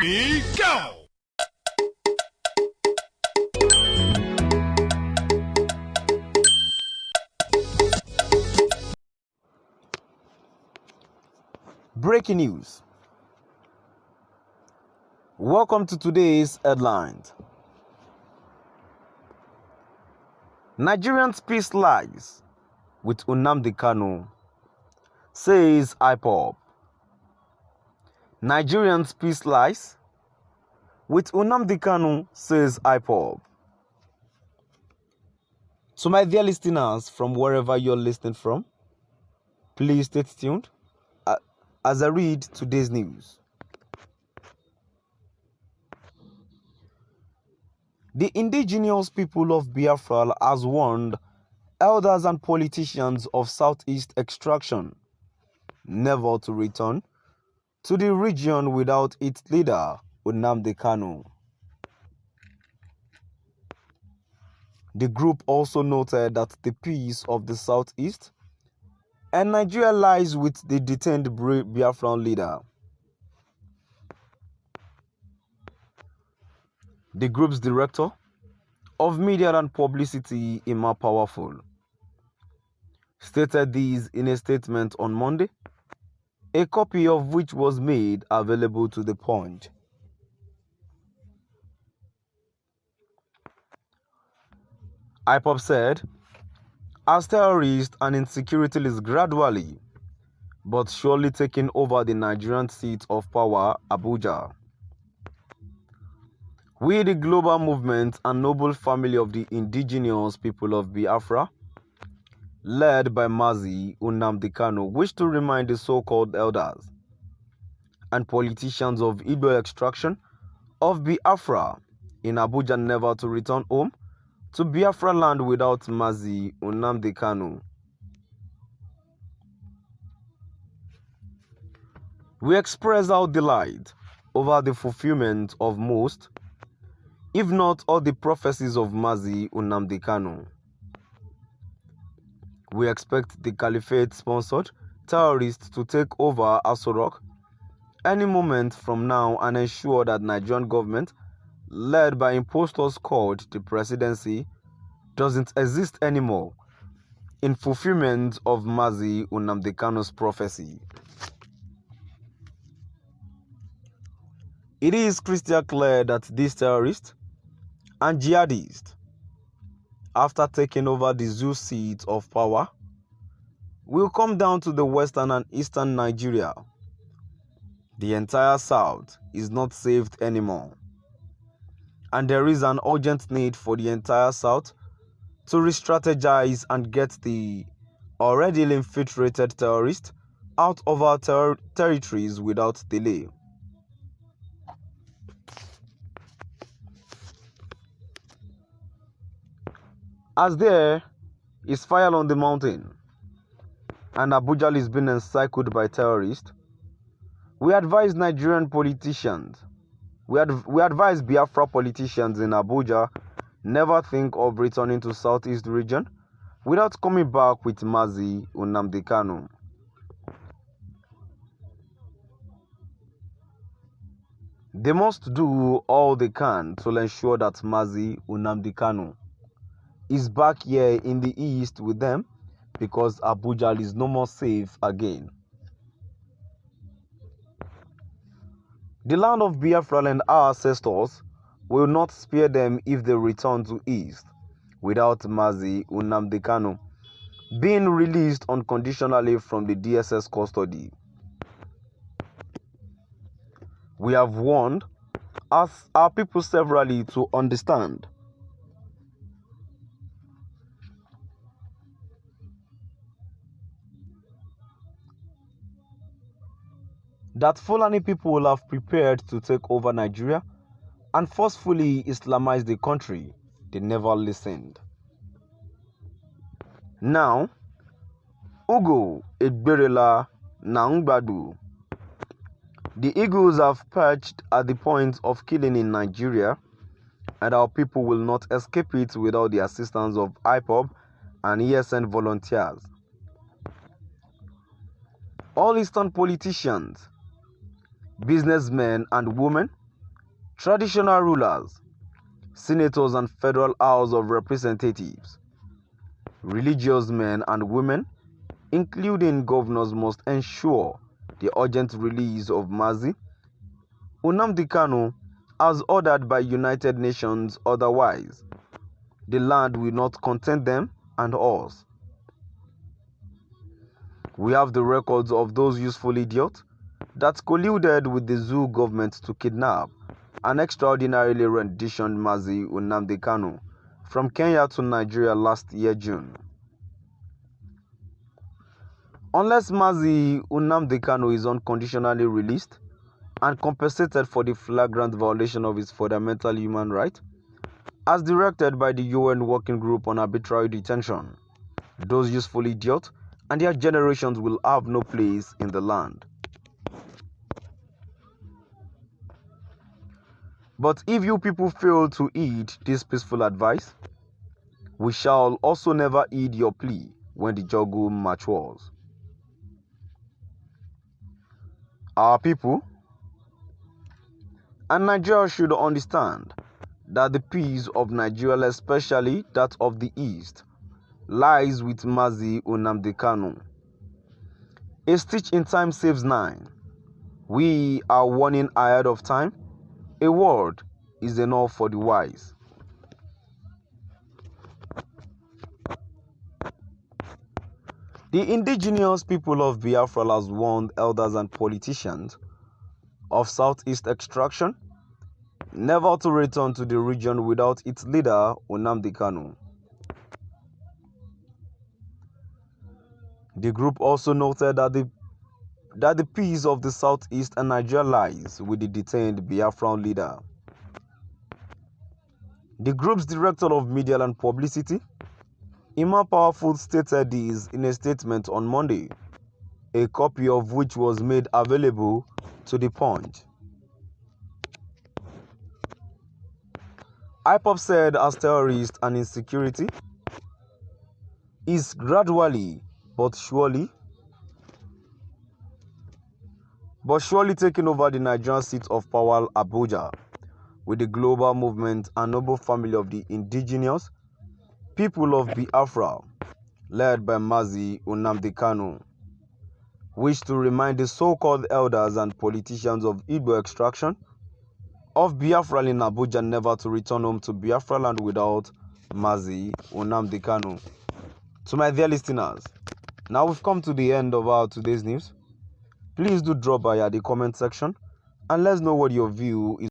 Ready, go! Breaking news. Welcome to today's headlines. Nigerian's peace lies with Nnamdi Kanu, says Ipob. Nigerian's peace lies with Nnamdi Kanu, says Ipob. So my dear listeners, from wherever you're listening from, please stay tuned as I read today's news. The indigenous people of Biafra has warned elders and politicians of Southeast extraction never to return to the region without its leader, Nnamdi Kanu. The group also noted that the peace of the Southeast and Nigeria lies with the detained Biafran leader. The group's director of media and publicity, Ima Powerful, stated this in a statement on Monday, a copy of which was made available to the Punch. Ipob said, as terrorists and insecurity is gradually but surely taking over the Nigerian seat of power, Abuja, we, the global movement and noble family of the indigenous people of Biafra, led by Mazi Nnamdi Kanu, wish to remind the so-called elders and politicians of Igbo extraction of Biafra in Abuja never to return home to Biafra land without Mazi Nnamdi Kanu. We express our delight over the fulfillment of most, if not all, the prophecies of Mazi Nnamdi Kanu. We expect the caliphate-sponsored terrorists to take over Aso Rock any moment from now and ensure that Nigerian government, led by impostors called the presidency, doesn't exist anymore in fulfillment of Mazi Nnamdi Kanu's prophecy. It is crystal clear that these terrorists and jihadists, after taking over the zoo seat of power, will come down to the western and eastern Nigeria. The entire south is not saved anymore, and there is an urgent need for the entire south to re-strategize and get the already infiltrated terrorists out of our territories without delay. As there is fire on the mountain and Abuja is being encircled by terrorists, we advise Nigerian politicians, we advise Biafra politicians in Abuja never think of returning to Southeast region without coming back with Mazi Nnamdi Kanu. They must do all they can to ensure that Mazi Nnamdi Kanu is back here in the east with them, because Abuja is no more safe again. The land of Biafra and our ancestors will not spare them if they return to east without Mazi Nnamdi Kanu being released unconditionally from the DSS custody. We have warned our people severally to understand that Fulani people have prepared to take over Nigeria and forcefully Islamize the country. They never listened. Now, Ugo, Egberela, Nangbadu, the eagles have perched at the point of killing in Nigeria, and our people will not escape it without the assistance of Ipob and ESN volunteers. All Eastern politicians, businessmen and women traditional rulers, senators and Federal House of Representatives, religious men and women, including governors, must ensure the urgent release of Mazi Nnamdi Kanu as ordered by United Nations, otherwise the land will not content them and us. We have the records of those useful idiots that colluded with the Zoo government to kidnap and extraordinarily rendition Mazi Nnamdi Kanu from Kenya to Nigeria last year June. Unless Mazi Nnamdi Kanu is unconditionally released and compensated for the flagrant violation of his fundamental human rights, as directed by the UN Working Group on Arbitrary Detention, those useful idiots and their generations will have no place in the land. But if you people fail to heed this peaceful advice, we shall also never heed your plea when the juggle matures. Our people and Nigeria should understand that the peace of Nigeria, especially that of the East, lies with Mazi Nnamdi Kanu. A stitch in time saves nine. We are warning ahead of time. A word is enough for the wise. The indigenous people of Biafra has warned elders and politicians of Southeast extraction never to return to the region without its leader Nnamdi Kanu. The group also noted that the peace of the Southeast and Nigeria lies with the detained Biafran leader. The group's director of media and publicity, Imam Powerful, stated this in a statement on Monday, a copy of which was made available to the Punch. Ipob said as terrorists and insecurity is gradually but surely taking over the Nigerian seat of power, Abuja, with the global movement and noble family of the indigenous people of Biafra, led by Mazi Nnamdi Kanu, wish to remind the so-called elders and politicians of Igbo extraction of Biafra in Abuja never to return home to Biafra land without Mazi Nnamdi Kanu. To my dear listeners, now we've come to the end of our today's news. Please do drop by at the comment section and let's know what your view is.